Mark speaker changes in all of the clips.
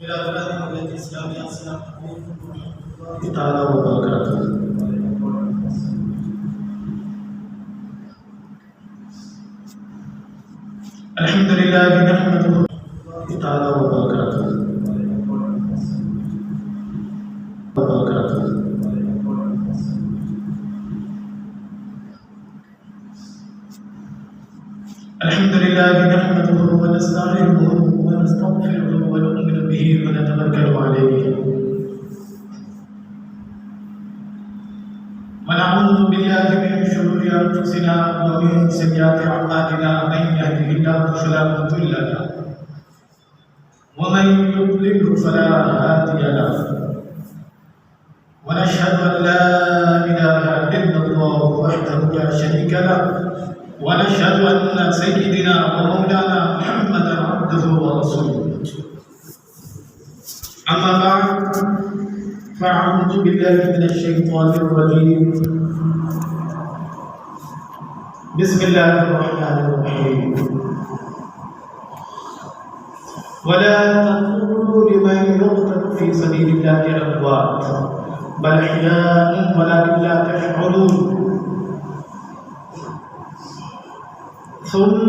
Speaker 1: میرا ملت اسلامیہ السلام علیکم تعالیٰ وبرکاتہ۔ الحمدللہ نحمدہ تعالیٰ وبرکاتہ۔ الحمدللہ نحمدہ ونستعینہ ونستغفرہ ونؤمن بہ ونتوکل علیہ ونعوذ باللہ من شرور انفسنا ومن سیئات اعمالنا من یهده اللہ فلا مضل له ومن یضلل فلا هادی له ونشهد ان لا اله الا الله وحده لا شريك له ونشهد ان سيدنا ومولانا محمدا عبده ورسوله اما بعد فاعوذ بالله من الشيطان الرجيم بسم الله الرحمن الرحيم ولا تقولوا لمن يقتل في سبيل الله اموات بل احياء ولكن لا تشعرون ثم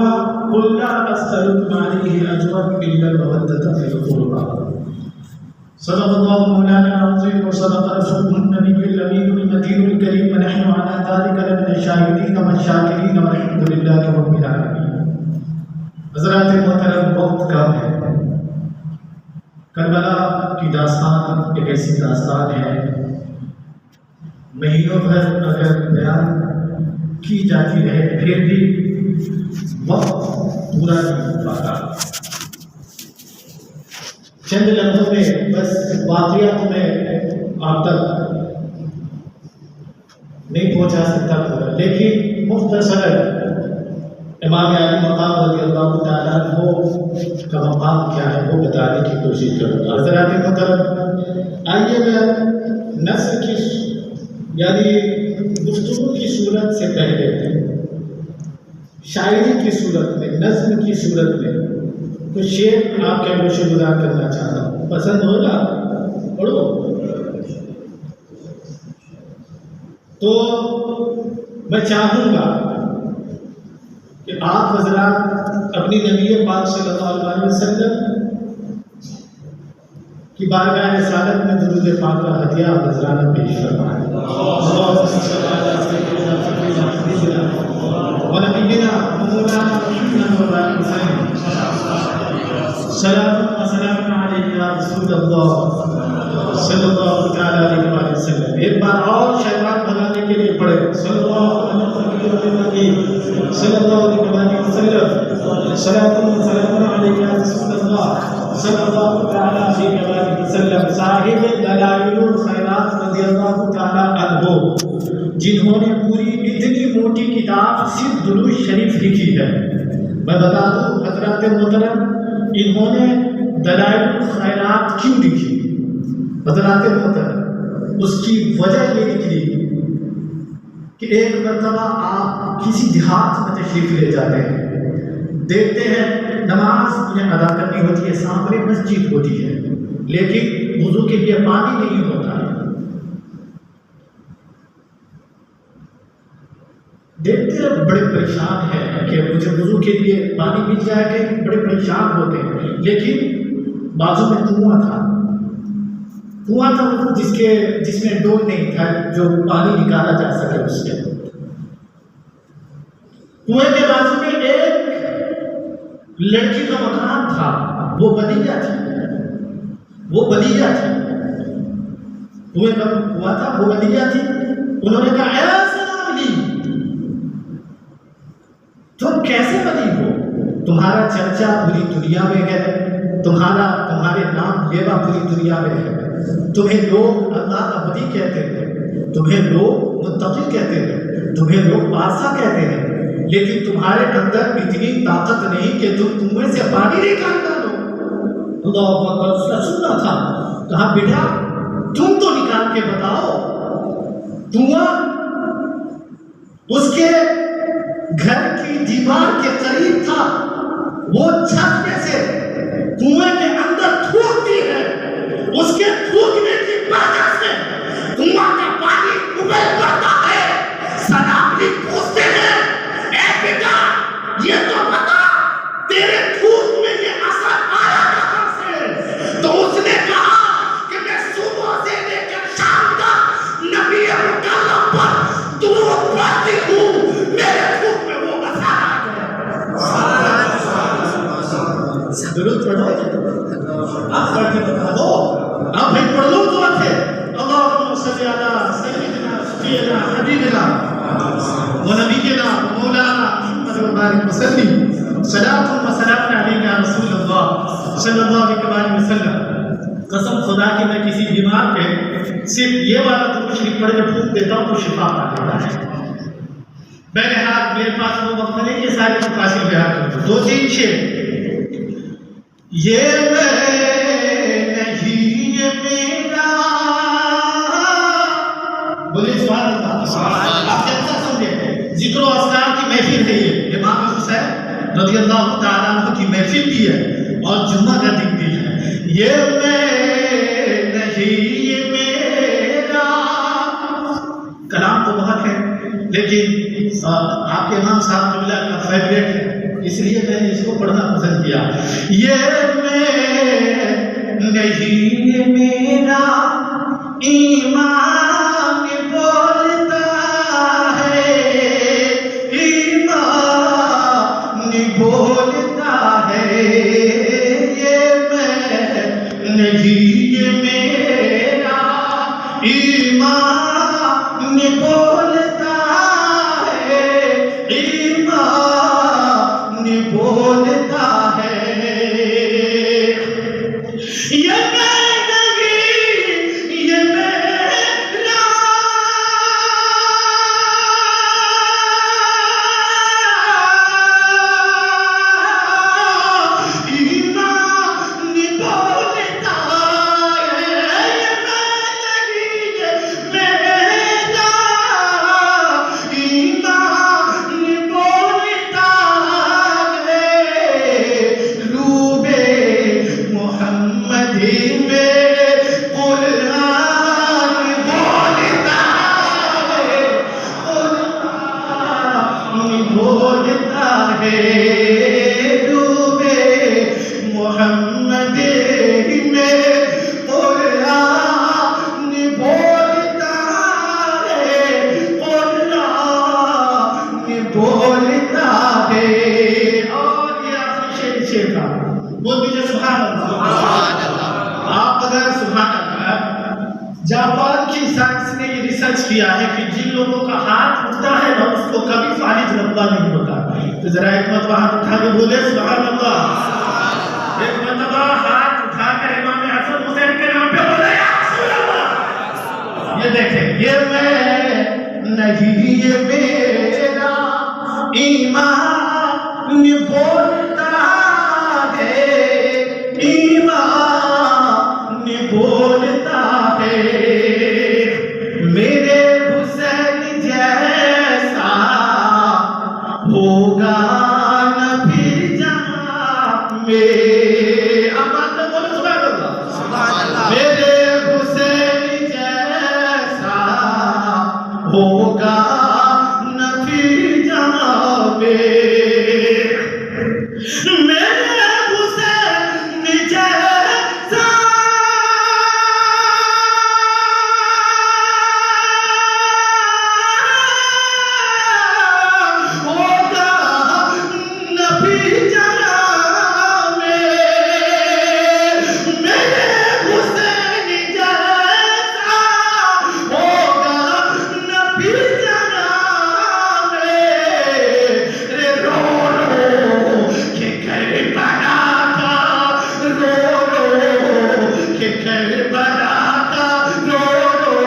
Speaker 1: قل لا أسألكم عليه أجرا إلا المودة في القربى صدق الله مولانا العظيم وصدق رسوله النبي الأمين المتين الكريم ونحن على ذلك لمن الشاهدين والشاكرين والحمد لله رب العالمين۔ حضرات محترم، وقت کم ہے۔ کربلا کی داستان ایک ایسی داستان ہے، مہینوں بھر اگر بیان کی جاتی رہے پھر بھی وقت پورا نہیں ہو پاتا۔ چند لمحوں میں بس واقعات میں آپ تک نہیں پہنچا سکتا پورا، لیکن مختصر امام علی مقام رضی اللہ تعالیٰ عنہ کا مقام کیا ہے وہ بتانے کی کوشش کروں گا۔ حضرات محترم، آئیے میں نثر کی یعنی گفتگو کی صورت سے پہلے شاعری کی صورت میں، نظم کی صورت میں کچھ شعر آپ کے گوشے گزار کرنا چاہتا ہوں۔ پسند ہوگا؟ پڑھو۔ تو میں چاہوں گا کہ آپ حضرات اپنی نبی پاک صلی اللہ علیہ وسلم کی بارگاہ رسالت میں درود پاک کا ہدیہ آپ حضرات پیش فرمائیں۔ ونبينا ومولانا محمد وبارك وسلم صلاة وسلام عليك يا رسول الله صلی اللہ تعالیٰ علیہ وسلم۔ ایک بار اور شہبان بنانے کے لیے پڑھے صلی اللہ علیہ وسلم صلی اللہ علیہ وسلم صلاة وسلام علیک یا رسول اللہ صلی اللہ تعالیٰ علیہ وسلم۔ صاحب دلائل الخیرات رضی اللہ تعالیٰ عنہ، جنہوں نے پوری اتنی موٹی کتاب صرف درود شریف لکھی ہے، میں بتا دوں حضرات محترم، انہوں نے دلائل الخیرات کیوں لکھی؟ حضرات محترم، اس کی وجہ یہ نکلی کہ ایک مرتبہ آپ کسی دیہات میں تشریف لے جاتے ہیں، دیکھتے ہیں نماز انہیں ادا کرنی ہوتی ہے، سامنے مسجد ہوتی ہے، لیکن وضو کے لیے پانی نہیں ہوتا ہے۔ دیکھتے ہیں بڑے پریشان ہیں کہ مجھے وضو کے لیے پانی مل جائے کہ بڑے پریشان ہوتے ہیں، لیکن بازو میں کنواں تھا جس میں ڈول نہیں تھا جو پانی نکالا جا سکے اس سے۔ کنویں کے بازو میں ایک لڑکی کا مکان تھا، وہ بدیجہ تھی۔ کنویں کا کنواں تھا، وہ بدیجہ تھی۔ انہوں نے کہا اے سلام علی، تم کیسے بنی ہو؟ تمہارا چرچا پوری دنیا میں ہے، تمہارے نام لیوا پوری دنیا میں ہے، تمہیں لوگ اللہ کا ولی کہتے ہیں، تمہیں لوگ متقی کہتے ہیں، تمہیں لوگ پاسا کہتے ہیں، لیکن تمہارے اندر اتنی طاقت نہیں کہ تم کنویں سے پانی نکال ڈالو۔ اللہ اکبر، اس کا سننا تھا۔ کہا بیٹا تم تو نکال کے بتاؤ۔ کنواں اس کے گھر کی دیوار کے قریب تھا، وہ چھت میں سے کنویں کے اندر تھوکتی ہے شفيعنا حبيبنا ونبينا ومولانا محمد وبارك وسلم صلاة وسلام عليك يا رسول الله صلی اللہ علیہ وسلم. قسم خدا کی میں کسی بیمار پہ صرف یہ والا درود شریف پڑھ کے پھونک دیتا ہوں تو شفا پا لیتا ہے. بہرحال میرے پاس وہ وقت نہیں کہ سارے مقاصد بیان کروں. دو تین شعر. یہ میں نہیں یہ میرا، بولیے سبحان اللہ. آپ کیسا سمجھے؟ ذکر و اذکار کی محفل ہے یہ. امام حسین رضی اللہ تعالیٰ عنہ کی محفل بھی ہے اور جمعہ کا دن بھی ہے. یہ میں نہیں یہ میرا. کلام تو بہت ہے لیکن آپ کے امام صاحب قبلہ کا فیوریٹ ہے اس لیے میں نے اس کو پڑھنا پسند کیا. یہ میں نہیں یہ میرا ایمان بولتا ہے، ایمان بولتا ہے. یہ میں نہیں یہ میرا ایمان بولتا ہے، ایمان بولتا ہے. یہ میں نہیں یہ میرا ایمان بولتا ہے. یہ میں نہیں یہ میرا ایمان بولتا ہے. روبے محمد میں قرآن بولتا ہے، قرآن بولتا ہے. روبے محمد میں قرآن بولتا ہے، قرآن بولتا ہے. اور یہ آخری شعر تھا. بول دیجیے سبحان اللہ. آپ اگر سبحان اللہ، جاپان کی سائنس نے یہ ریسرچ کیا ہے کہ جن لوگوں کا ہاتھ اٹھتا ہے نا اس کو کبھی فالج لمبا نہیں ہوتا. تو ذرا ایک مرتبہ ہاتھ اٹھا کے بولے سبحان اللہ. ایک مرتبہ ہاتھ اٹھا کر امام حسن حسین کے نام پہ بولے یا رسول اللہ. یہ دیکھیں، یہ میں نہیں یہ میرا ایمان بولتا ہے، ایمان بولتا ہے. میرے حسین جیسا ہوگا نہ پھر جہاں میں. اب بات تو بولو سبحان اللہ. میرے حسین جیسا ہوگا نہ پھر جہاں میں. میرے حسین جیسا ہوگا نبی جہاں میں. میرے حسین جیسا ہوگا نبی جہاں میں. رے رو رو کہ کربلا کا، رو رو کہ کربلا کا، رو رو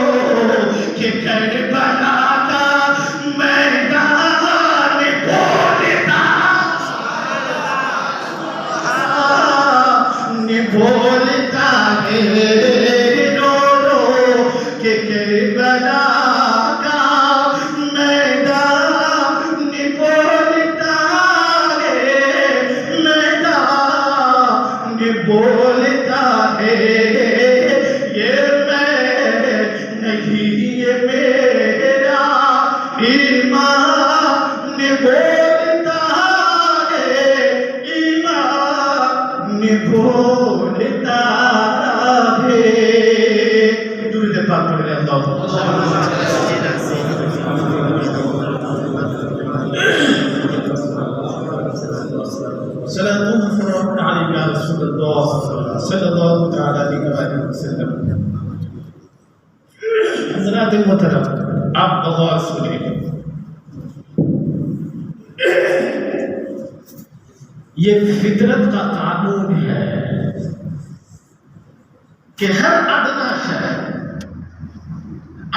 Speaker 1: کہ کربلا کا میدان بولتا بولتا ہے. رو رو کہ کربلا کا میدان بولتا ہے، میدان بولتا ہے. یہ میں نہیں یہ میرا ایمان بولتا ہے، ایمان بولتا ہے. درود پاک پڑھ لیں. صلاة وسلام عليك يا رسول الله صلى الله تعالى عليه وسلم. حضرات محترم، آپ بغور سنیں، یہ فطرت کا قانون ہے کہ ہر ادنا شے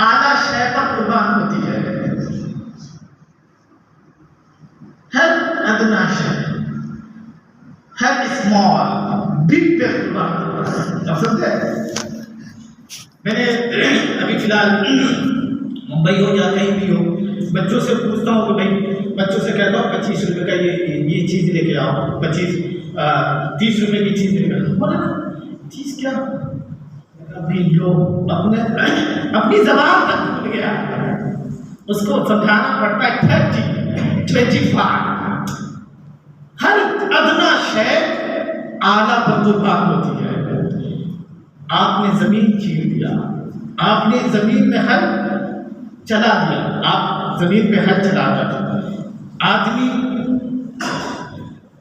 Speaker 1: اعلیٰ شے پر قربان ہوتی ہے، ہر ادنا شے، ہر اسمال بگ پہ قربان ہوتا ہے۔ آپ سمجھے؟ میں نے ابھی فی الحال ممبئی ہو یا کہیں بھی ہو، بچوں سے پوچھتا ہوں کہ بھائی، بچوں سے کہتا ہوں 25 روپے کا یہ چیز لے کے آؤ، 30 روپے کی چیز لے کے آؤ، چیز کیا؟ ابھی لوگ اپنی زبان تک بھول گیا، اس کو سمجھانا پڑتا ہے 25 ہر ادنا شے اعلیٰ پر قربان ہوتی ہے۔ آپ نے زمین چھین دیا، آپ نے زمین میں ہل چلا دیا، آپ زمین پہ ہل چلا دیا آدمی۔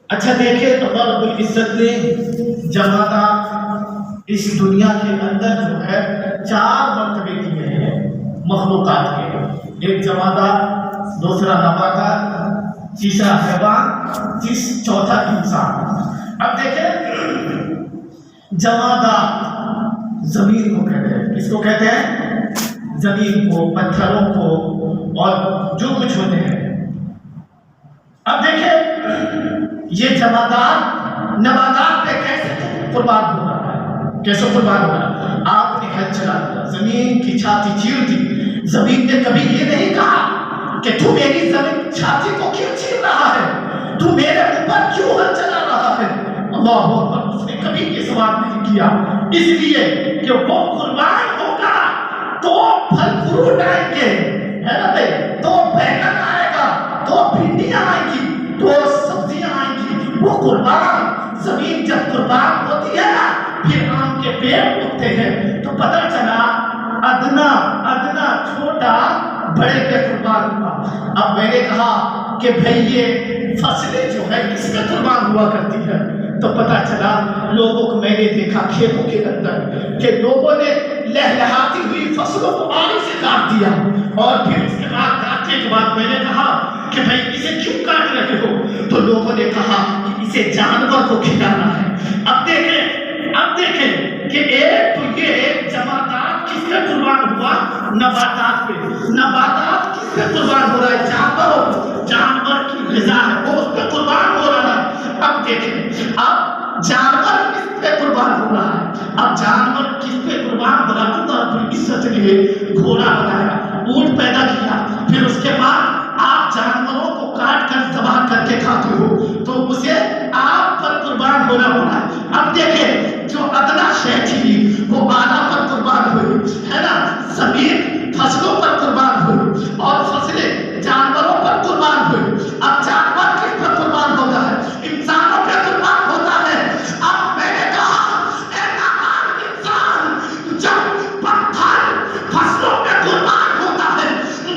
Speaker 1: اچھا دیکھیں، اللہ رب العزت نے جمادات اس دنیا کے اندر جو ہے 4 مرتبے کیے ہیں مخلوقات کے، ایک جمادات، دوسرا نباتات، تیسرا حیوان، چوتھا انسان۔ اب دیکھیں، جمادات زمین کو کہتے ہیں، کس کو کہتے ہیں؟ زمین کو، پتھروں کو، اور جو کچھ ہوتے ہیں۔ اب دیکھیں یہ جمادات نباتات پہ کیسے قربان ہو رہا ہے، کیسے قربان ہو رہا ہے؟ آپ نے ہل چلا دیا، زمین کی چھاتی چیر دی، زمین نے کبھی یہ نہیں کہا کہ تو میری زمین چھاتی کو کیوں چیر رہا ہے، تو میرے اوپر کیوں ہل چلا رہا ہے؟ اللہ اکبر، اس نے کبھی یہ سوال نہیں کیا، اس لیے کہ وہ قربان ہوگا تو پھل فروٹ آئیں گے، ہے نا بھائی، تو بیگن آئے گا، تو بھنڈیاں آئیں گی، تو سبزیاں آئیں گی۔ وہ قربان، زمین جب قربان ہوتی ہے نا، پھر آم کے پیڑ اگتے ہیں، تو پتہ چلا ادنا چھوٹا بڑے پہ قربان ہوا۔ اب میں نے کہا کہ بھئی یہ فصلیں جو ہے کس پہ قربان ہوا کرتی ہے، تو پتہ چلا لوگوں کو، میں نے دیکھا کھیتوں کے اندر کہ لوگوں نے لہلہاتی ہوئی فصلوں کو آگ سے کاٹ دیا، اور پھر اس کے بعد کاٹنے کے بعد میں نے کہا کہ بھائی اسے کیوں کاٹ رہے ہو، تو لوگوں نے کہا کہ اسے جانور کو کھلانا ہے۔ اب دیکھیں کہ ایک تو یہ جمادات کس پہ قربان ہوا؟ نباتات پہ۔ نباتات کس پہ قربان ہو رہا ہے؟ جانور کی غذا ہے، وہ اس پہ قربان ہو رہا ہے۔ اب دیکھیں، اب جانور کس پہ قربان ہو رہا ہے؟ اب جانور کس پہ قربان ہو رہا ہے؟ اللہ رب العزت نے گھوڑا بنایا، اونٹ پیدا کیا، پھر اس کے بعد آپ جانوروں کو کاٹ کر ذبح کر کے کھاتے ہو، تو اسے آپ پر قربان ہونا پڑا ہے۔ اب دیکھیں، جو ادنا شے تھی وہ اعلیٰ پر قربان ہوئی، ہے نا، زمین فصلوں پر قربان ہوئی، اور فصلیں جانوروں پر قربان ہوئی۔ اب جانور کس پر قربان ہوتا ہے؟ انسانوں پہ قربان ہوتا ہے۔ اب میں نے کہا، اے نادان انسان، جب پتھر فصلوں پہ قربان ہوتا ہے،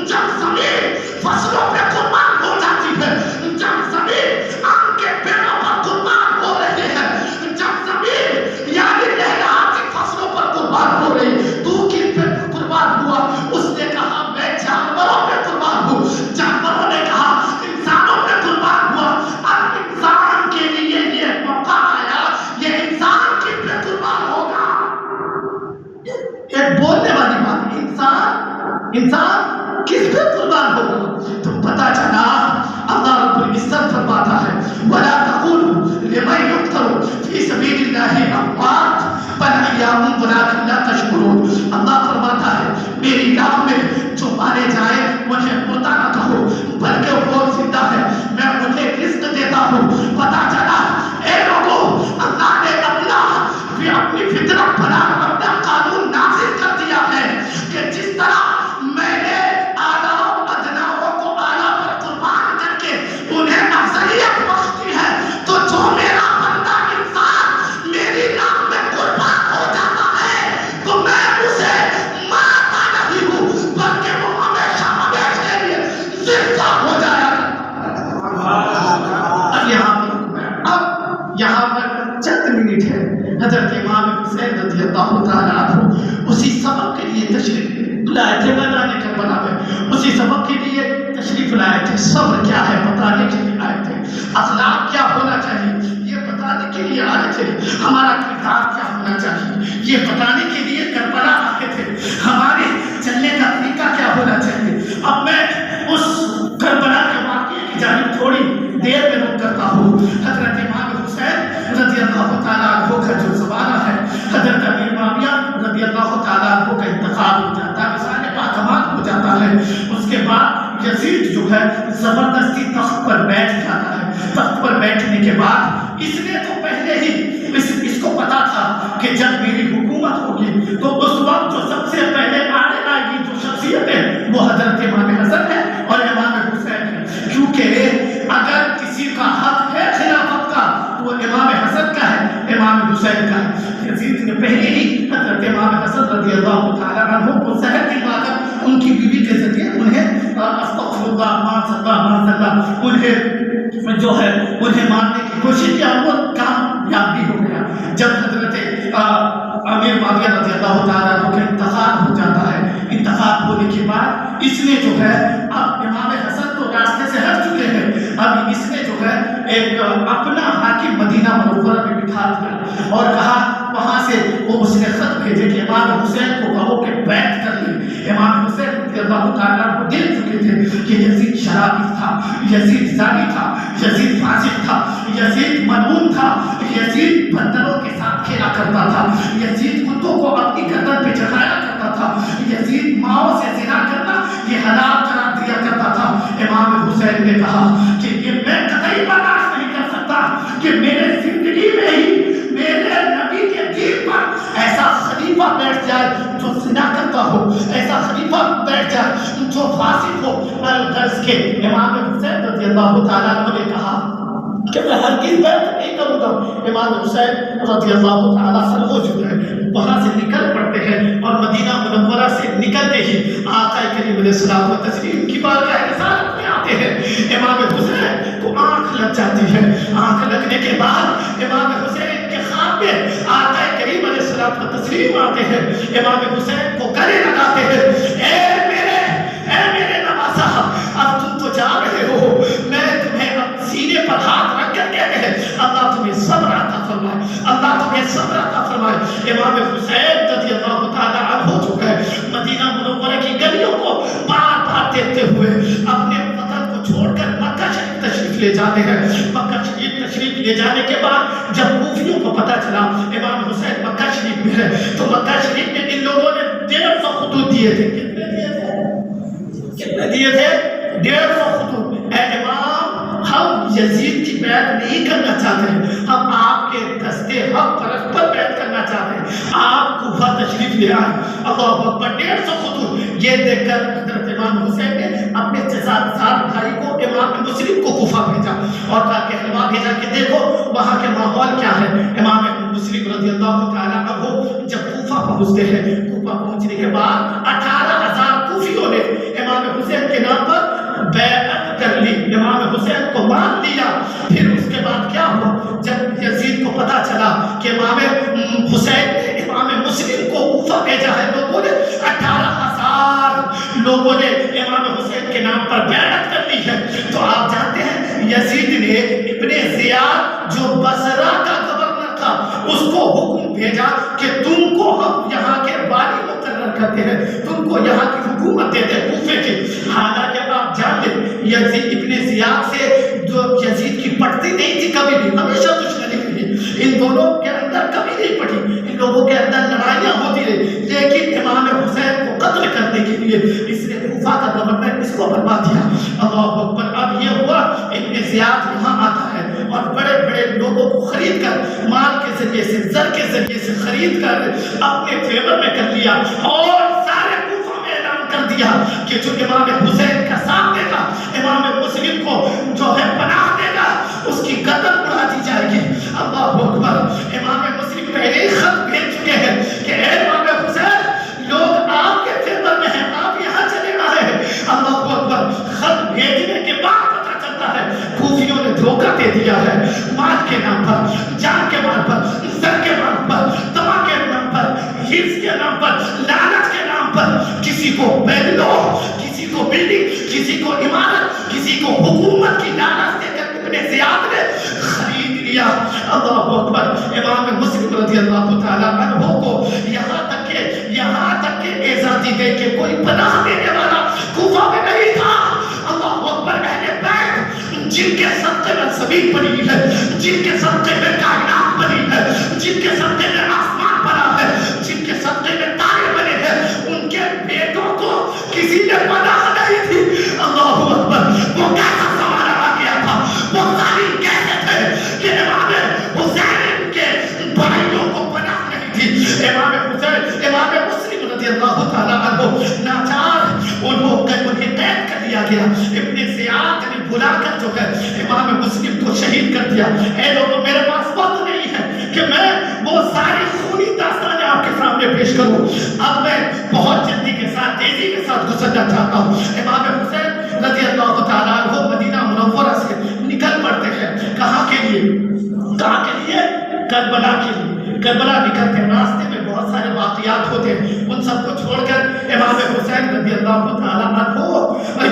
Speaker 1: جب زمین فصلوں پہ قربان ہو جاتی ہے، جب زمین آم کے پیڑوں پر قربان ہو رہی ہے، جب زمین یعنی لہلہاتی فصلوں پر قربان ہو رہی، تو کس پہ قربان ہوا؟ اس نے کہا میں جانوروں پہ قربان ہوں۔ جانوروں نے کہا انسانوں پہ قربان ہوا۔ اب انسان کے لیے یہ موقع آیا، یہ انسان کس پہ قربان ہوگا؟ ایک بولنے والی بات، انسان کس پہ قربان ہوگا؟ تو پتہ چلا اللہ رب العزت فرماتا ہے وَلَا تَقُولُوا لِمَنْ يُقْتَلُ فِي سَبِيلِ اللَّهِ أَمْوَاتٌ بَلْ أَحْيَاءٌ وَلَٰكِن لَا تَشْعُرُونَ۔ اللہ فرماتا ہے میری راہ میں جو مارے جائیں انہیں مردہ نہ کہو، بلکہ وہ زندہ ہے، میں انہیں رزق دیتا ہوں۔ پتہ چلا اے لوگوں، اللہ نے اپنی فطرت بنا اپنا قانون نافذ کر دیا ہے کہ جس طرح میں نے اعلیٰ ادناؤں کو اعلیٰ پر قربان کر کے انہیں افضلیت بخشی ہے، تو جو میرا بندہ انسان میری راہ میں قربان ہو جاتا ہے تو میں اسے مارتا نہیں ہوں، بلکہ وہ ہمیشہ ہمیشہ لیے زندہ ہو جایا کرتا ہے۔ اب یہاں پر چند منٹ ہے، حضرت امام حسین رضی اللہ تعالیٰ عنہ اسی سبب کے لیے تشریف لائے تھے میدان کربلا میں، اسی سبق کے لیے تشریف لائے تھے. صبر کیا ہے بتانے کے لیے آئے تھے. اخلاق کیا ہونا چاہیے یہ بتانے کے لیے آئے تھے. ہمارا کردار کیا ہونا چاہیے یہ بتانے کے لیے کربلا آئے تھے. ہمارے چلنے کا طریقہ کیا ہونا چاہیے. اب میں اس کربلا کے واقعے کی جانب تھوڑی دیر میں رک کرتا ہوں. حضرت امام حسین رضی اللہ تعالیٰ عنہ کا جو زمانہ ہے، حضرت امیر معاویہ رضی اللہ تعالیٰ عنہ کا انتقال ہو جاتا ہے، وصال پاکمال ہو جاتا ہے. اس کے بعد یزید جو ہے زبردستی تخت پر بیٹھ جاتا ہے. تخت پر بیٹھنے کے بعد اس نے تو پہلے ہی اس کو پتا تھا کہ جب میری حکومت ہوگی تو اس وقت جو سب سے پہلے آنے آئے گی جو شخصیت ہے وہ حضرت امام حسن ہے اور امام حسین ہے. کیونکہ اگر کسی کا حق ہے خلافت کا تو وہ امام حسن کا ہے، امام حسین کا ہے. یزید نے پہلے ہی حضرت امام حسن رضی اللہ تعالیٰ عنہ کو زہر دلوا کر ان کی بیوی کے ذریعے انہیں استغفر اللہ معاذ اللہ انہیں جو ہے انہیں مارنے کی کوشش کیا. وہ کامیاب بھی ہو گیا. جب حضرت امیر معاویہ رضی اللہ تعالیٰ عنہ کا انتقال ہو جاتا ہے، انتقال ہونے کے بعد اس نے جو ہے اب امام حسن تو راستے سے ہٹ چکے ہیں، اب اس نے جو ہے ایک اپنا حاکم مدینہ منورہ میں بٹھا دیا اور کہا وہاں سے وہ اس نے خط بھیجے کہ امام حسین کو کہو کہ بیعت کر لیں. امام حسین رضی اللہ تعالیٰ عنہ دیکھ چکے تھے کہ یزید شرابی تھا، یزید زانی تھا، یزید فاسق تھا، یزید ملعون تھا، یزید بندروں کے ساتھ کھیلا کرتا تھا، یزید کتوں کو اپنی گردن پہ چڑھایا کرتا تھا، یزید ماؤں سے زنا کرنا یہ حلال قرار دیا کرتا تھا. امام حسین نے کہا کہ یہ میں قطعی برداشت نہیں کر سکتا کہ میرے زندگی میں ہی میرے نبی کے دین پر ایسا خلیفہ بیٹھ جائے جو زنا کرتا ہو، ایسا خلیفہ بیٹھ جائے جو فاسق ہو. الغرض کے امام حسین رضی اللہ تعالیٰ عنہ نے کہا کہ میں ہرگز بیعت نہیں کروں گا. امام حسین رضی اللہ تعالیٰ عنہ جو ہے وہاں سے نکل پڑتے ہیں اور مدینہ منورہ سے نکلتے ہی آقا کریم علیہ الصلوۃ والتسلیم کی بارگاہ رسالت میں آتے ہیں. امام حسین کو آنکھ لگ جاتی ہے. آنکھ لگنے کے بعد امام حسین کے خواب میں آقا کریم علیہ الصلوۃ والتسلیم آتے ہیں. امام حسین کو گلے لگاتے ہیں، اے میرے نواسا اب تم تو جا رہے ہو، میں تمہیں اب سینے پر ہاتھ رکھ کر کہتے ہیں اللہ تمہیں صبر عطا فرمائے، اللہ تمہیں صبر عطا فرمائے. امام حسین رضی اللہ تعالیٰ عنہ جو ہے مدینہ منورہ کی گلیوں کو بار بار دیکھتے ہوئے اپنے وطن کو چھوڑ کر مکہ شریف تشریف لے جاتے ہیں. مکہ شریف تشریف لے جانے کے بعد جب کوفیوں کو پتہ چلا امام حسین مکہ شریف میں ہے تو مکہ شریف میں ان لوگوں نے 150 خطوط دیے تھے. کتنے دیے تھے؟ 150 خطوط. اے امام ہم یزید کی بیعت نہیں کرنا چاہتے ہیں، ہم آپ کے دستے حق پرست پر بیعت کرنا چاہتے ہیں، آپ کوفہ تشریف لے آئے. اللہ اکبر. 150 خطوط یہ دیکھ کر حضرت امام حسین نے اپنے جزار بھائی کو امام مسلم کو کوفہ بھیجا اور کہا کہ علماء بھیجا کہ دیکھو وہاں کے ماحول کیا ہے. امام مسلم رضی اللہ تعالیٰ عنہ جب کوفہ پہنچتے ہیں، کوفہ پہنچنے کے بعد 18,000 کوفیوں نے امام حسین کے نام پر بیعت کر لی، امام حسین کو مان لیا. پھر اس کے بعد کیا ہوا؟ جب یزید کو پتا چلا کہ امام حسین نے امام مسلم کو کوفہ بھیجا ہے، لوگوں نے 18,000 لوگوں نے امام حسین کے نام پر بیعت کر لی ہے. تو آپ جانتے ہیں یزید نے ابن زیاد جو بصرہ کا گورنر تھا اس کو حکم بھیجا کہ تم کو ہم یہاں کے والی مقرر کرتے ہیں، تم کو یہاں کی حکومت دیتے ہیں کوفے کی. حالانکہ آپ جان لیں یزید ابن زیاد سے جو یزید کی پٹتی نہیں تھی کبھی بھی، ہمیشہ دشمنی رہی، ان دونوں کے اندر کبھی نہیں پڑی، ان لوگوں کے اندر لڑائیاں ہوتی رہی. لیکن امام حسین کو قتل کرنے کے لیے اس نے کوفہ کا گورنر اس کو بنوا دیا. اللہ اکبر. اب یہ ہوا ابن زیاد یہاں آتا ہے اور بڑے بڑے لوگوں کو خرید کر مال کے ذریعے سے زر کے ذریعے سے خرید کر اپنے فیور میں کر لیا اور سارے کوفہ میں اعلان کر دیا کہ جو امام حسین کا ساتھ دے گا، امام مسلم کو جو ہے پناہ دے گا، اس کی گردن اڑا دی جائے گی. اللہ اکبر. امام مسلم پہلے ہی خط بھیج چکے ہیں کہ اے امام حسین لوگ آپ کے فیور میں ہیں، آپ یہاں چلے آئے ہیں. اللہ اکبر. خط بھیجنے کے بعد پتہ چلتا ہے کوفیوں نے دھوکہ دے دیا ہے، مال کے نام پر، جان کے نام پر، زر کے نام پر، تما کے نام پر، حرص کے نام پر، لعنت کے نام پر پر کسی کو بنگلو، کسی کو بلڈنگ، کسی کو عمارت، کسی کو حکومت کی لالچ دے کر ابن زیاد نے خرید لیا۔ اللہ اکبر۔ امام مسلم رضی اللہ تعالیٰ عنہ کو یہاں تک کہ اعزاز دی گئی کہ کوئی پناہ دینے والا کوفہ میں نہیں تھا۔ اللہ اکبر۔ اہل بیت جن کے صدقے میں زمین بنی ہے، جن کے صدقے میں کائنات بنی ہے، جن کے صدقے میں آسمان بنا ہے، جن کے صدقے میں تارے بنے ہیں، ان کے بیٹوں کو کسی نے پناہ نہیں تھی۔ اللہ اکبر۔ وہ کیسا سوال آ گیا تھا، وہ ظالم کہتے تھے کہ امام حسین کے بھائیوں کو پناہ نہیں تھی۔ امام حسین، امام مسلم رضی اللہ تعالیٰ عنہ ناچار انہیں قید کر لیا گیا۔ ابن زیاد نے بلا کر جو ہے امام مسلم کو شہید کر دیا۔ اے لوگوں، میرے پاس وقت نہیں ہے کہ میں وہ ساری خونی داستانیں آپ کے سامنے پیش کروں۔ اب میں بہت جلدی کے ساتھ، تیزی کے ساتھ گزرنا چاہتا ہوں۔ امام حسین رضی اللہ تعالیٰ عنہ مدینہ منورہ سے نکل پڑتے ہیں۔ کہاں کے لیے؟ کہاں کے لیے؟ کربلا کے لیے۔ کربلا نکلتے ہیں، راستے میں بہت سارے واقعات ہوتے ہیں، ان سب کو چھوڑ کر امام حسین رضی اللہ تعالیٰ عنہ،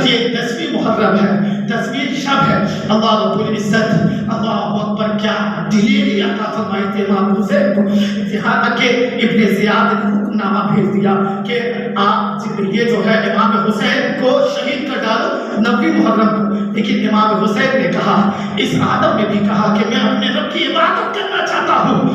Speaker 1: یہ 10ویں محرم ہے، 10ویں شب ہے۔ اللہ رب العزت، اللہ اکبر، کیا دلیری عطا فرمائی تھی امام حسین کو، یہاں تک کہ ابن زیاد نے حکم نامہ بھیج دیا کہ آپ یہ جو ہے امام حسین کو شہید کر ڈالو 9ویں محرم کو۔ لیکن امام حسین نے کہا، اس آدم نے بھی کہا کہ میں اپنے رب کی عبادت کرنا چاہتا ہوں،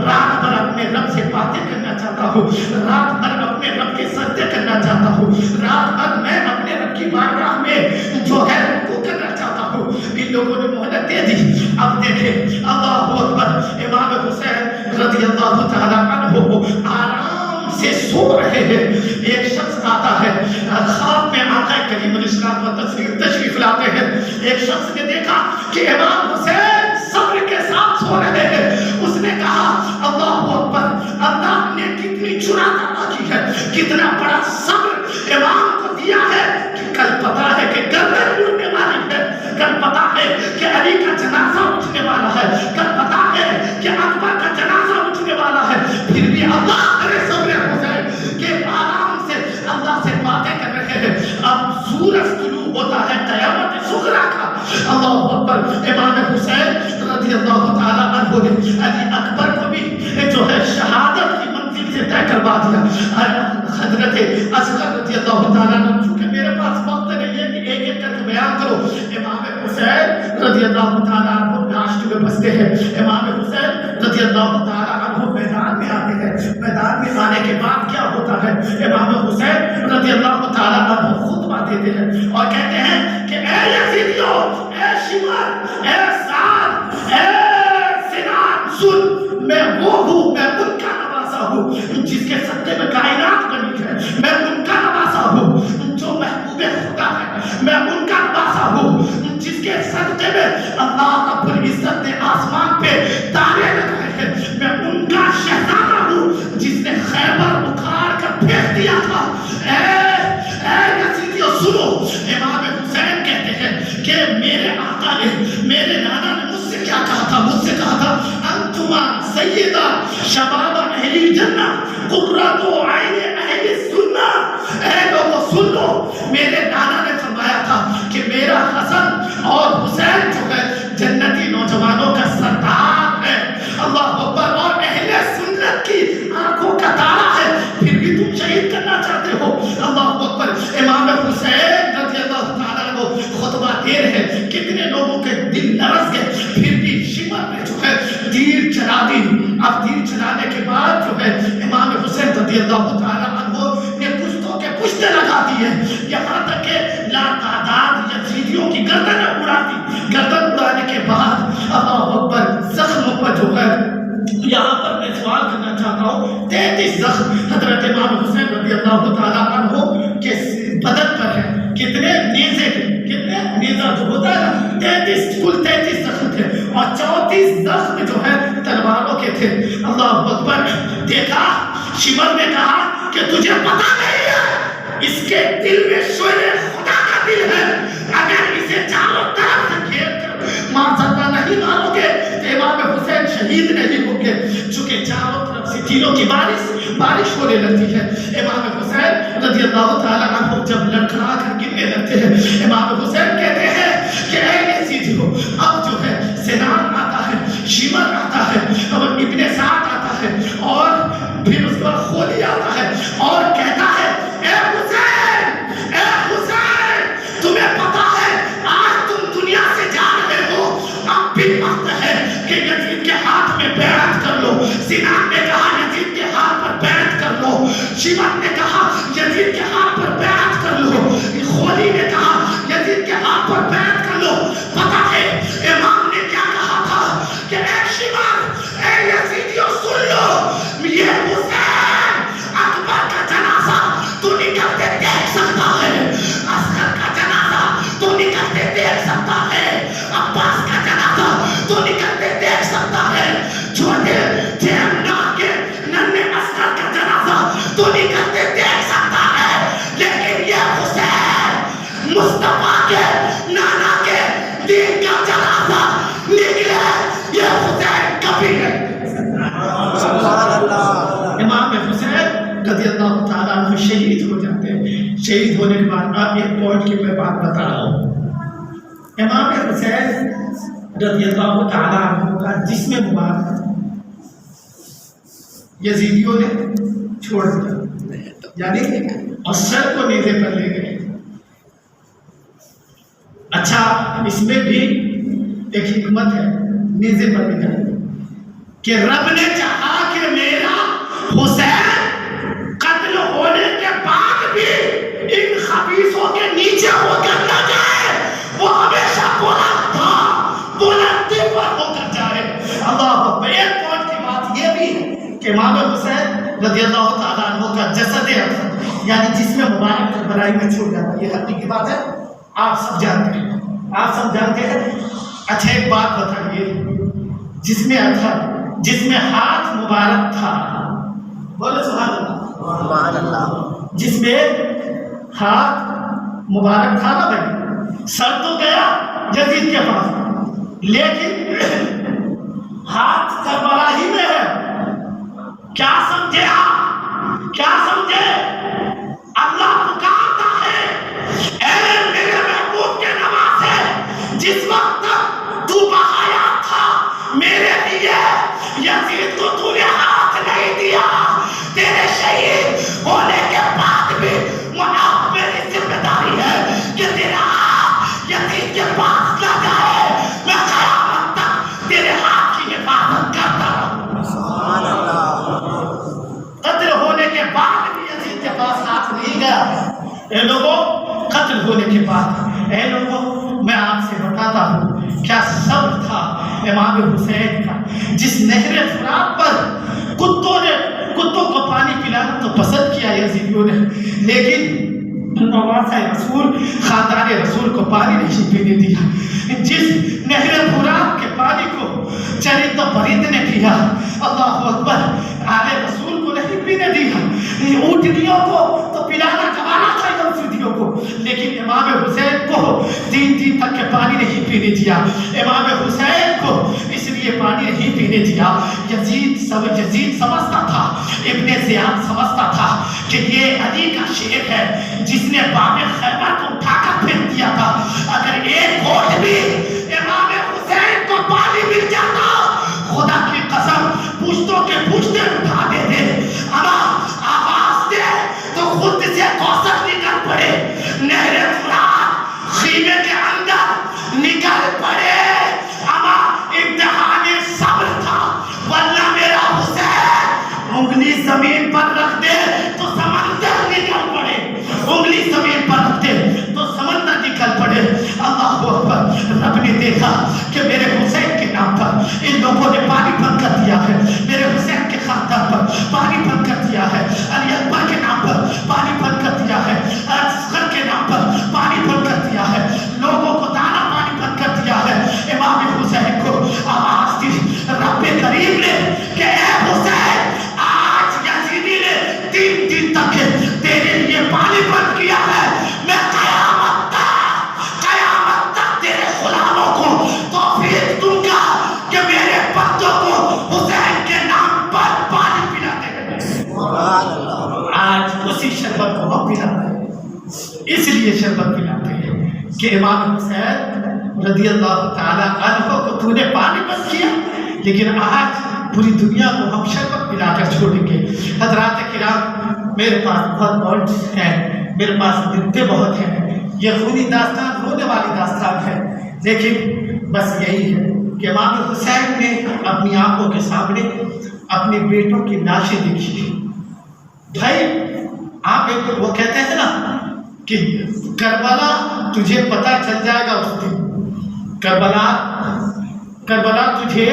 Speaker 1: رات بھر اپنے رب سے باتیں کرنا چاہتا ہوں، رات بھر اپنے رب کے سجدے کرنا چاہتا ہوں، رات بھر میں اپنے رب کی بارگاہ میں جو ہے رکوع کرنا چاہتا ہوں۔ ان لوگوں نے مہلت دے دی۔ اب دیکھیں، اللہ اکبر، امام حسین رضی اللہ تعالیٰ عنہ آرام سے سو رہے ہیں۔ ایک شخص آتا ہے، خواب میں آقا کریم علیہ السلام و تشریف لاتے ہیں۔ ایک شخص نے دیکھا کہ امام حسین صبر کے ساتھ سو رہے ہیں۔ اس نے کہا، اللہ اکبر، اللہ نے کتنی جرأت عطا کی ہے، کتنا بڑا صبر امام کو دیا ہے کہ کل پتا ہے کہ گردن اڑنے والی ہے، کل پتا ہے کہ علی کا جنازہ اٹھنے والا ہے، کل پتا ہے کہ اکبر کا جنازہ اٹھنے والا ہے، پھر بھی اللہ کرے صبر حسین کہ آرام سے اللہ سے باتیں کر رہے ہیں۔ اب سورج طلوع ہوتا ہے قیامت صغریٰ کا۔ اللہ اکبر۔ امام حسین رضی اللہ تعالیٰ عنہ نے علی اکبر کو بھی جو ہے شہادت کی منزل سے طے کروا دیا۔ حضرت اصغر رضی اللہ تعالیٰ عنہ، چونکہ میرے پاس وقت نہیں ہے کہ ایک ایک کر کے بیان کرو، امام حسین رضی اللہ تعالیٰ عنہ لاشت میں بستے ہیں۔ امام حسین رضی اللہ تعالیٰ عنہ میدان میں آتے ہیں۔ میدان میں آنے کے بعد کیا ہوتا ہے؟ امام حسین رضی اللہ تعالیٰ عنہ خطبہ دیتے ہیں اور کہتے ہیں کہ اے یزیدیو، اے شمر، اے سعد، اے سنان، سن، میں وہ ہوں، میں ان کا نواسا ہوں جس کے صدقے میں کائنات بنی ہے، میں ان کا نواسا ہوں جو محبوب خدا ہے، میں ان کا نواسا ہوں جس کے صدقے میں اللہ رب العزت نے آسمان پہ تارے لگائے ہیں، میں ان کا شہزادہ ہوں جس نے خیبر اکھاڑ کر پھینک دیا تھا۔ اے یزیدیو سنو، امام حسین کہتے ہیں کہ میرے آقا نے، میرے نانا نے مجھ سے کیا کہا تھا؟ مجھ سے کہا تھا، انتما سیدہ شباب اہل جنہ قرۃ عین اہل سنہ۔ اے لوگوں سن لو، میرے نانا نے فرمایا تھا کہ میرا حسن اور حسین جو ہے جنتی نوجوانوں کا سردار ہے، اللہ اکبر، اور اہل سنت کی آنکھوں کا تارا ہے، پھر بھی تم شہید کرنا چاہتے ہو، اللہ اکبر۔ امام حسین رضی اللہ تعالیٰ عنہ خطبہ دے رہے ہیں، کتنے لوگوں کے دل لرز گئے، پھر بھی شمر نے جو ہے تیر چلا دی۔ اب تیر چلانے کے بعد جو ہے امام حسین رضی اللہ تعالیٰ عنہ نے پشتوں کے پشتے لگا دی ہے، یہاں تک کہ لا تعداد یزیدیوں کی گردنیں اڑا دی۔ گردن اڑانے کے بعد اللہ اکبر، زخم پر جو ہے یہاں پر میں سوال کرنا چاہتا ہوں، 33 زخم حضرت امام حسین رضی اللہ تعالیٰ عنہ کے بدن پر ہے۔ کتنے نیزے تھے؟ کتنے نیزہ جو ہوتا ہے نا، 33 زخم تھے، اور 34 زخم جو ہے تلواروں کے تھے۔ اللہ اکبر۔ دیکھا، شمر نے کہا کہ تجھے پتا نہیں ہے، اس کے دل میں شعر خدا کا دل ہے، اگر اسے چاروں طرف سے گھیر کر ماذا نہیں مارو گے تو امام حسین شہید نہیں ہوں گے، چونکہ چاروں طرف سے تیروں کی بارش بارش ہونے لگتی ہے. امام حسین رضی اللہ تعالیٰ عنہ جب لڑکھڑا کر گرنے لگتے ہیں امام حسین کہتے ہیں کہ اے یزیدیو اب جو ہے سنان آتا ہے, شمر آتا ہے, اور ابن سعد آتا ہے, اور پھر اس پر خولی آتا ہے اور کہتا ہے اے حسین تمہیں پتا ہے آج تم دنیا سے جا رہے ہو, اب بھی وقت ہے کہ یزید کے ہاتھ میں بیعت کر لو. سنان نے کہا یزید کے ہاتھ پر بیعت کر لو, شمر نے کہا یزید کے ہاتھ پر بیعت کر لو, خولی نے کہا یزید کے ہاتھ پر بیعت کر لو. پتا ہے امام نے کیا کہا تھا کہ اے شمر اے یزیدیو سن لو, یہ حسین اکبر کا جنازہ تو نکلتے دیکھ سکتا ہے, اصغر کا جنازہ تو نکلتے دیکھ سکتا ہے, عباس کا جنازہ تو نکلتے دیکھ سکتا ہے, چھوٹے تھیمنا کے ننھے اصغر کا جنازہ تو نکلتے دیکھ سکتا ہے, لیکن یہ حسین مصطفیٰ کے نانا کے دین کا جنازہ نکلے یہ حسین کبھی نہیں. امام حسین رضی اللہ تعالیٰ عنہ شہید ہو جاتے ہیں. شہید ہونے کے بعد آپ ایک پوائنٹ کی میں بات بتا رہا ہوں. امام حسین رضی اللہ تعالیٰ عنہ کا جسم مبارک یزیدیوں نے چھوڑ دیا, یعنی اور سر کو نیزے پر لے گئے. اچھا اس میں بھی ایک حکمت ہے نیزے پر لے گئے کہ رب نے چاہا کہ میرا حسین قتل ہونے کے بعد بھی ان خبیثوں کے نیچے ہو کر نہ جائے, وہ ہمیشہ بلند تھا, بلندی پر ہو کر جائے. اللہ اکبر. ایک پوائنٹ کی بات یہ بھی کہ امام حسین رضی اللہ تعالیٰ عنہ کا جسد اطہر یعنی جسم مبارک برائی میں چھوٹ جاتا ہے, یہ حقیقی بات ہے, آپ سب جانتے ہیں, آپ سب جانتے ہیں. اچھا ایک بات بتائیے, جسم اطہر جس میں ہاتھ مبارک تھا, بولے سبحان اللہ, جس میں ہاتھ مبارک تھا نا بھائی, سر تو گیا یزید کے پاس لیکن ہاتھ کربلا ہی میں ہے. کیا سمجھے آپ, کیا سمجھے؟ اللہ پکارتا ہے اے میرے محبوب کے نواسے, جس وقت تو بحیات تھا میرے لیے یزید کو تو نے ہاتھ نہیں دیا, تیرے شہید ہونے کے بعد بھی اب میری ذمہ داری ہے کہ تیرا ہاتھ یزید کے پاس نہ جائے, میں قیامت تک تیرے ہاتھ کی حفاظت کرتا رہوں. سبحان اللہ. قتل ہونے کے بعد بھی یزید کے پاس ہاتھ نہیں گیا. اے لوگوں, قتل ہونے کے بعد اے لوگوں میں آپ سے بتاتا ہوں کیا صبر تھا امام حسین کا. جس نہر فرات پر کتوں کو پانی پلانا تو پسند کیا یزیدیوں نے, لیکن نواسہ رسول خاندان رسول کو پانی نہیں پینے دیا. جس نہر فرات کے پانی کو چرند و پرند نے پیا, اللہ اکبر, آل رسول کو نہیں پینے دیا. اونٹنیوں کو تو پلانا گوارا تھا یزیدیوں کو, لیکن امام حسین کو 3 دن تک کے پانی نہیں پینے دیا. امام حسین کو اس لیے پانی نہیں پینے دیا. یزید سمجھتا تھا, ابن زیاد سمجھتا تھا کہ یہ علی کا شیر ہے جس نے باب خیبر کو اٹھا کر پھینک دیا تھا. اگر ایک گھونٹ بھی امام حسین کو پانی مل جاتا, خدا کی قسم پشتوں کے پشتے اٹھا دیتے, اما آواز دے تو خود سے کوثر نکل پڑے, نہر فرات خیمے کے اندر نکل پڑے. اما امتحان صبر تھا, ورنہ میرا حسین انگلی زمین پر رکھ دے تو سمندر نکل پڑے, انگلی زمین پر رکھ دے تو سمندر نکل پڑے. اللہ اکبر. رب نے دیکھا کہ میرے حسین کے نام پر ان لوگوں نے پانی بند کر دیا ہے, میرے حسین کے خاندان پر پانی آج اسی شربت کو ہم پلاتے ہیں، اس لیے شربت پلاتے ہیں کہ امام حسین رضی اللہ تعالیٰ عنہ کو تو نے پانی بند کیا، لیکن آج پوری دنیا کو ہم شربت پلا کر چھوڑیں گے۔ حضرات کرام، میرے پاس بہت پوائنٹس ہیں، میرے پاس نکتے بہت ہیں، یہ خونی داستان رونے والی داستان ہے، لیکن بس یہی ہے کہ امام حسین نے اپنی آنکھوں کے سامنے اپنے بیٹوں کی لاشیں دیکھی۔ بھائی آپ ایک وہ کہتے ہیں نا کہ کربلا تجھے پتہ چل جائے گا اس دن، کربلا تجھے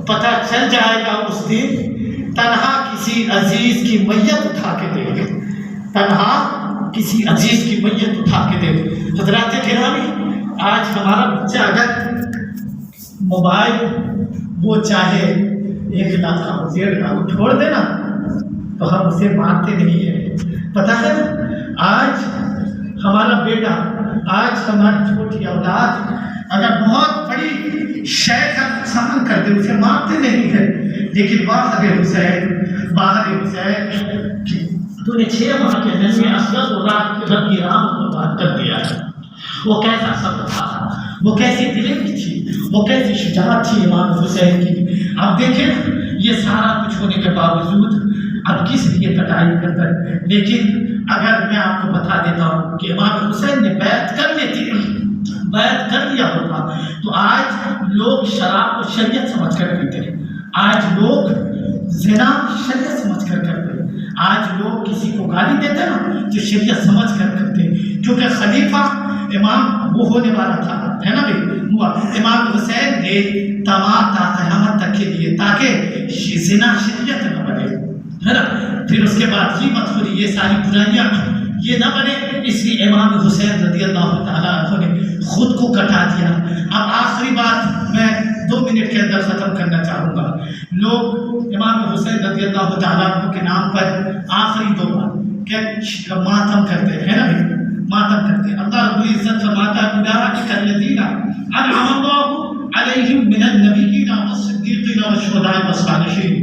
Speaker 1: پتہ چل جائے گا اس دن، تنہا کسی عزیز کی میت اٹھا کے دے گے، تنہا کسی عزیز کی میت اٹھا کے دے گے۔ حضرات گرامی، آج ہمارا بچہ اگر موبائل وہ چاہے 1 لاکھ کا 1.5 لاکھ چھوڑ دینا تو ہم اسے مانتے نہیں ہیں۔ پتہ ہے آج ہمارا بیٹا، آج ہماری چھوٹی اولاد اگر بہت بڑی شے کا نقصان کر دے اسے مانتے نہیں ہیں، لیکن باہر حسین تو نے 6 ماہ کے دن میں اسد و رات کی راہ کو بات کر دیا ہے۔ وہ کیسا صبر تھا، وہ کیسی دلیری تھی، وہ کیسی شجاعت تھی امام حسین کی۔ آپ دیکھیں یہ سارا کچھ ہونے کے باوجود اب کس لیے کٹائی کرتا ہے، لیکن اگر میں آپ کو بتا دیتا ہوں کہ امام حسین نے بیعت کر لیا ہوتا تو آج لوگ شراب کو شریعت سمجھ کر پیتے ہیں، آج لوگ زنا شریعت سمجھ کر کرتے ہیں، آج لوگ کسی کو گالی دیتے ہیں نا جو شریعت سمجھ کر کرتے ہیں، کیونکہ خلیفہ امام وہ ہونے والا تھا، ہے نا بھائی۔ امام حسین نے تمام تا قیامت تک کے لیے تاکہ زنا شریعت نہ بنے، ہے نا، پھر اس کے بعد غیبت خوری، یہ ساری برائیاں یہ نہ بنے، اس لیے امام حسین رضی اللہ تعالیٰ عنہ نے خود کو کٹا دیا۔ اب آخری بات میں 2 منٹ کے اندر ختم کرنا چاہوں گا۔ لوگ امام حسین رضی اللہ تعالیٰ عنہ کے نام پر آخری 2 بار کہ ماتم کرتے ہیں نا بھائی، ماتم کرتے ہیں۔ اللہ رب العزت فرماتا ہے اولئک الذین انعم اللہ علیہم من النبیین والصدیقین والشہداء والصالحین،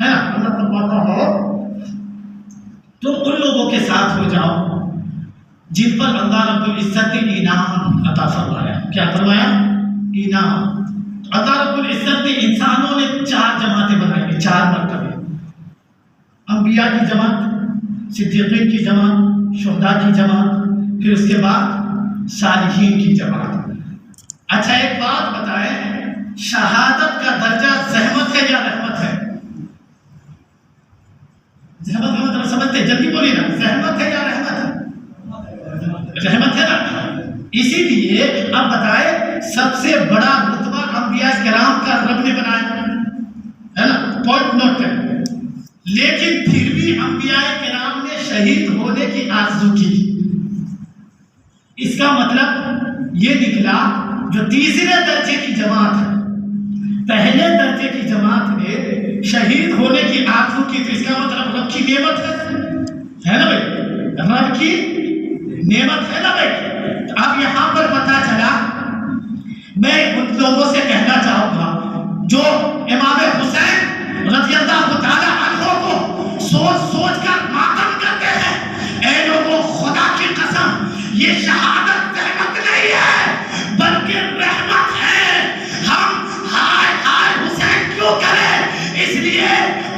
Speaker 1: ہے نا، اللہ فرماتا ہے تم ان لوگوں کے ساتھ ہو جاؤ جن پر اللہ رب العزت نے انعام عطا فرمایا۔ کیا فرمایا؟ انعام۔ اللہ رب العزت نے انسانوں نے 4 جماعتیں بنائی، 4 مرتبے، انبیاء کی جماعت، صدیقین کی جماعت، شہداء کی جماعت، پھر اس کے بعد صالحین کی جماعت۔ اچھا ایک بات بتائیں، شہادت کا درجہ زحمت ہے یا رحمت ہے؟ زحمت کا مطلب سمجھتے ہیں، جلدی بولیے نا، زحمت ہے یا رحمت ہے؟ رحمت ہے نا۔ اسی لیے اب بتائیں سب سے بڑا رتبہ انبیاء کرام کا رب نے بنایا ہے نا، پوائنٹ نوٹ کریں، لیکن پھر بھی انبیاء کرام نے شہید ہونے کی آرزو کی۔ اس کا مطلب یہ نکلا جو تیسرے درجے کی جماعت ہے، پہلے درجے کی جماعت نے شہید ہونے کی آرزو کی، تو اس کا مطلب رب کی نعمت ہے نا بھائی، رب کی نعمت ہے نا بھائی۔ اب یہاں پر پتہ چلا، میں ان لوگوں سے کہنا چاہوں گا جو امام حسین رضی اللہ تعالیٰ عنہ کو سوچ کر ماتم کرتے ہیں، اے لوگوں خدا کی قسم یہ شہادت رحمت نہیں ہے بلکہ رحمت ہے۔ ہم ہائے ہائے حسین کیوں کریں؟ اس لیے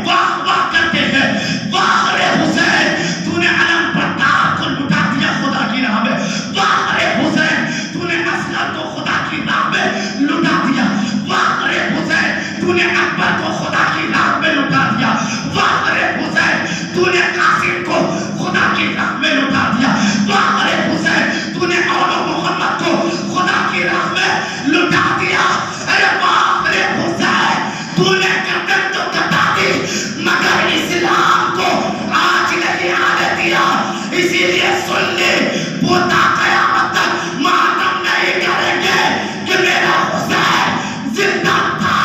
Speaker 1: واہ واہ کرتے ہیں، واہ رے حسین تو نے علم پر تار کو لٹا دیا خدا کی راہ میں، واہ رے حسین تو نے اصغر کو خدا کی راہ میں لٹا دیا، واہ رے حسین تو نے اکبر کو خدا کی راہ میں لٹا دیا، واہ رے حسین تو نے قاسم کو خدا کی راہ میں لٹا دیا، واہ رے حسین تو نے اولو محمد کو خدا کی راہ میں لٹا دیا۔ ارے واہ رے حسین تو نے گردن تو کٹا دی مگر اسلام کو آج نہیں آنے دیا، اسی لیے سن لے پوتا قیامت تک ماتم نہیں کریں گے کہ میرا حسین زندہ تھا،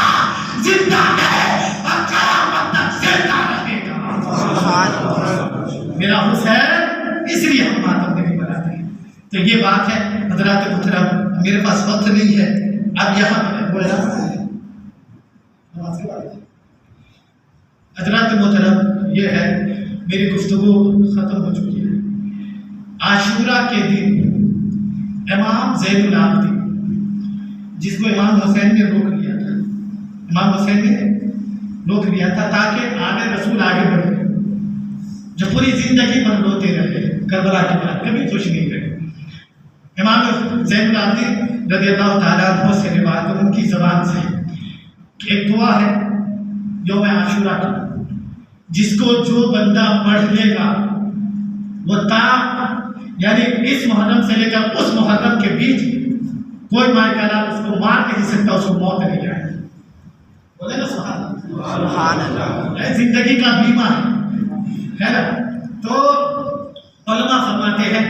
Speaker 1: زندہ ہے اور قیامت تک زندہ رہے گا میرا حسین، اس لیے ہم ماتم نہیں مناتے ہیں۔ تو یہ بات ہے حضرات محترم، میرے پاس وقت نہیں ہے، اب یہاں میں بولا حضرات محترم، یہ ہے، میری گفتگو ختم ہو چکی ہے۔ عاشورہ کے دن امام زین العابدین، جس کو امام حسین نے روک لیا تھا، امام حسین نے روک لیا تھا تاکہ آنے رسول آگے بڑھے، جو پوری زندگی بھر روتے رہے کربلا کے بعد، کبھی خوش نہیں رہے۔ امام زین العابدین رضی اللہ تعالیٰ عنہ سے روایت ہے، ان کی زبان سے کہ ایک دعا ہے یوم عاشورہ کی، جس کو جو بندہ پڑھ لے گا وہ یعنی اس محرم سے لے کر اس محرم کے بیچ کوئی ماہ کلام اس کو مار نہیں سکتا، اس کو موت نہیں آئے۔ بولے نا سبحان اللہ، زندگی کا بیمہ ہے نا۔ تو علماء فرماتے ہیں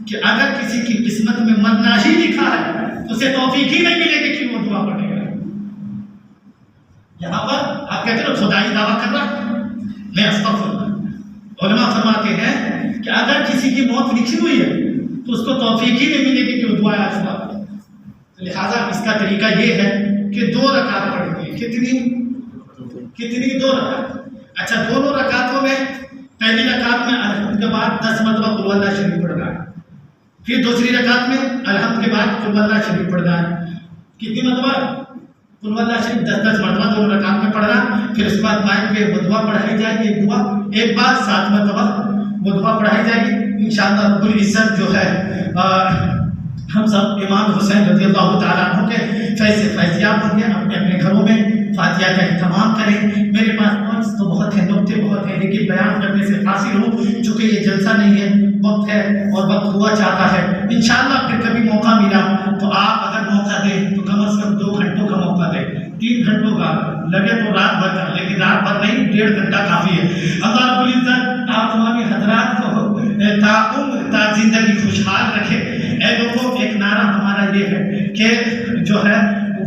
Speaker 1: کہ اگر کسی کی قسمت میں مرنا ہی لکھا ہے تو اسے توفیق ہی نہیں ملے گی کہ وہ دعا پڑھے گا۔ یہاں پر آپ کہتے ہیں خدائی دعویٰ کر رہا میں استغفر اللہ۔ علماء فرماتے ہیں کہ اگر کسی کی موت لکھی ہوئی ہے تو اس کو توفیق ہی نہیں ملے گی کہ وہ دعا عاشورہ پڑھے۔ لہٰذا اس کا طریقہ یہ ہے کہ 2 رکعت پڑھیں گے۔ کتنی 2 رکعت؟ اچھا، دونوں رکعتوں میں پہلی رکعت میں الحمد کے بعد 10 مرتبہ قل اللہ شریف پڑھنا ہے، پھر دوسری رکعت میں الحمد کے بعد قل اللہ شریف پڑھنا ہے۔ کتنی مرتبہ؟ قل اللہ شریف 10 مرتبہ دونوں رکعت میں پڑھنا۔ پھر اس کے بعد مائک پہ وہ دعا پڑھائی جائے گی، ایک بار 7 مرتبہ وہ دعا پڑھائی جائے گی۔ انشاءاللہ رب العزت جو ہے ہم سب امام حسین رضی اللہ تعالیٰ عنہ کے فیض سے فیضیاب ہوں گے۔ اپنے اپنے گھروں میں فاتحہ کا اہتمام کریں۔ میرے پاس پوائنٹس تو بہت ہیں، نقطے بہت ہیں، لیکن بیان کرنے سے قاصر ہوں چونکہ یہ جلسہ نہیں ہے، وقت ہے اور وقت ہوا چاہتا ہے۔ انشاءاللہ پھر کبھی موقع ملا تو آپ اگر موقع دیں تو کم از کم 2 گھنٹوں کا موقع دیں، 3 گھنٹوں کا لگے تو رات بھر کا، لیکن رات بھر نہیں، 1.5 گھنٹہ کافی ہے۔ اللہ رب العزت آپ تمام حضرات کو تا زندگی خوشحال رکھے۔ اے لوگوں، ایک نعرہ ہمارا یہ ہے کہ جو ہے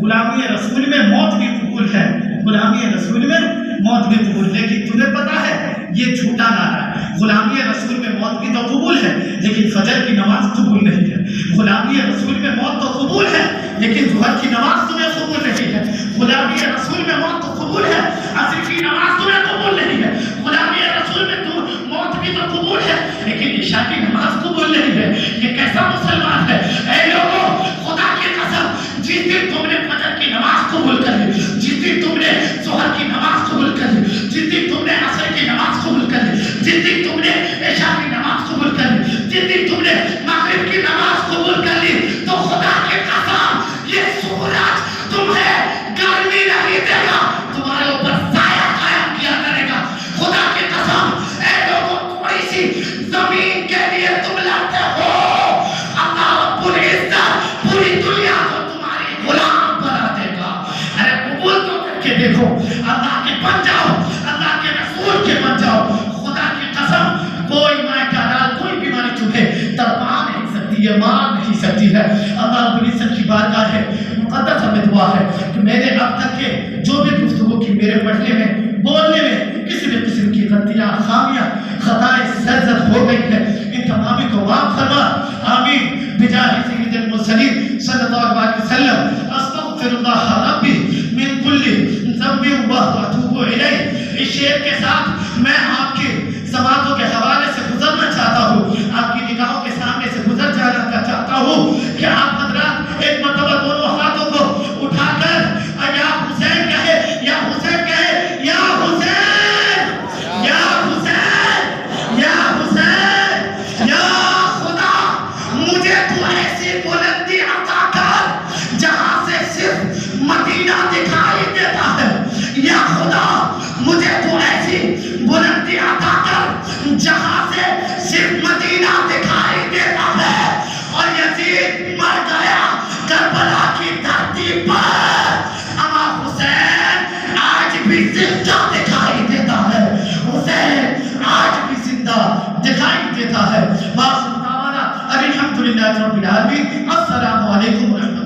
Speaker 1: غلامی رسول میں موت بھی قبول ہے، غلامی رسول میں موت بھی قبول، لیکن تمہیں پتا ہے یہ جھوٹا نعرہ ہے۔ غلامی رسول میں موت بھی تو قبول ہے لیکن فجر کی نماز قبول نہیں ہے۔ غلامی رسول میں موت تو قبول ہے لیکن ظہر کی نماز تمہیں قبول نہیں ہے۔ غلامی رسول میں موت تو قبول ہے، عصر کی نماز تمہیں قبول نہیں ہے۔ غلامی رسول میں موت بھی تو قبول ہے لیکن عشاء کی نماز قبول نہیں ہے۔ یہ کیسا مسلمان ہے؟ اے لوگوں، خدا کی قسم، جس دن تم نے فجر کی نماز قبول کر لی، جس دن تم نے ظہر کی نماز قبول کر لی، جس دن تم نے عصر کی نماز قبول کر لی، جس دن تم نے عشاء کی نماز قبول کر لی، جس دن تم نے مغرب کی نماز قبول کر لی، تو خدا کی قسم یہ سورج تمہیں گرمی نہیں دے گا، تمہارے اوپر سایہ قائم کیا کرے گا۔ خدا کی قسم، اے لوگوں، تھوڑی سی زمین کے لیے تم لڑتے ہو، اللہ رب العزت پوری دنیا کو تمہاری غلام بنا دے گا۔ ارے قبول تو کر کے دیکھو، اللہ کے بن جاؤ، اللہ کے رسول کے بن جاؤ۔ خدا کی قسم، کوئی ماں کا نال، کوئی بیماری تمہیں تڑپا نہیں سکتی ہے، مار نہیں سکتی ہے۔ اللہ رب العزت کی بارگاہ ہے مقدس ہمیں دعا ہے کہ میرے اب تک کے جو بھی گفتگو کی، میرے پڑھنے میں، بولنے میں کسی بھی قسم کی غلطیاں، خامیاں، خطائیں سرزد ہو گئی ہے، ان تمامی کو معاف فرما، آمین بجاہ سید المرسلین صلی اللہ علیہ وسلم۔ استغفر اللہ ربی من کل ذنب واتوب الیہ۔ اس شعر کے ساتھ میں آپ کے سماعتوں کے حوالے سے گزرنا چاہتا ہوں، آپ کی نگاہوں کے سامنے سے گزر جانا چاہتا ہوں کہ آپ حضرات ایک مرتبہ دونوں ہاتھوں کو اٹھا کر یا حسین کہے، یا حسین کہے، یا حسین، یا حسین، یا حسین، یا خدا مجھے تو ایسی بلندی عطا کر جہاں سے صرف مدینہ دکھائی دیتا ہے، یا خدا مجھے تو ایسی بلندی عطا کر جہاں سے صرف مدینہ دکھائی دیتا ہے۔ اور یزید مر گیا کربلا کی دھرتی پر، اما حسین آج بھی زندہ دکھائی دیتا ہے، حسین آج بھی زندہ دکھائی دیتا ہے۔ الحمدللہ رب العالمین۔ السلام علیکم ورحمۃ اللہ۔